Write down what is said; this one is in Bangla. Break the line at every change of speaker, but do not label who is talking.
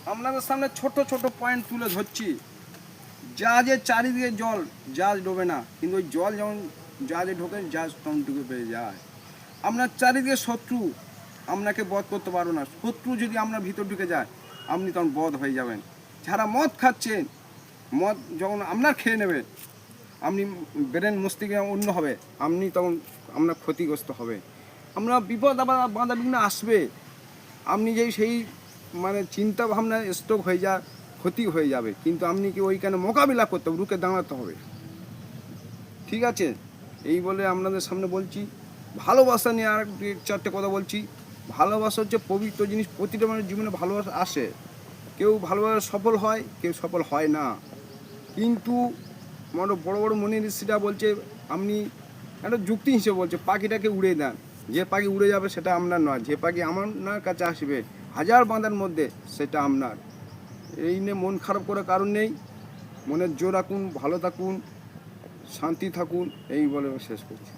আপনাদের সামনে ছোট ছোট পয়েন্ট তুলে ধরছি। জাহাজের চারিদিকে জল, জাহাজ ডোবে না, কিন্তু ওই জল যেমন জাহাজে ঢোকে জাহাজ তখন ডুবে পেয়ে যায়। আপনার চারিদিকে শত্রু আপনাকে বধ করতে পারবে না। শত্রু যদি আপনার ভিতর ঢুকে যায় আপনি তখন বধ হয়ে যাবেন। যারা মদ খাচ্ছেন, মদ যখন আপনার খেয়ে নেবে, আপনি ব্রেন মস্তিষ্কে অন্য হবে, আপনি তখন আপনার ক্ষতিগ্রস্ত হবে। আমরা বিপদ আবার বাধা বিঘ্ন আসবে, আপনি যেই সেই মানে চিন্তা ভাবনা স্ট্রোক হয়ে যা ক্ষতি হয়ে যাবে, কিন্তু আপনি কি ওইখানে মোকাবিলা করতে হবে, রুখে দাঁড়াতে হবে। ঠিক আছে, এই বলে আপনাদের সামনে বলছি। ভালোবাসা নিয়ে আর চারটে কথা বলছি। ভালোবাসা হচ্ছে পবিত্র জিনিস, প্রতিটা মানুষের জীবনে ভালোবাসা আসে। কেউ ভালোবাসা সফল হয়, কেউ সফল হয় না। কিন্তু বড় বড় মনি ঋষিরা বলছে, আপনি একটা যুক্তি হিসেবে বলছে, পাখিটাকে উড়িয়ে দেন, যে পাখি উড়ে যাবে সেটা আপনার নয়, যে পাখি আপনার কাছে আসবে হাজার বাঁধার মধ্যে সেটা আপনার। এই নিয়ে মন খারাপ করার কারণ নেই, মনের জোর রাখুন, ভালো থাকুন, শান্তি থাকুন, এই বলে শেষ করছি।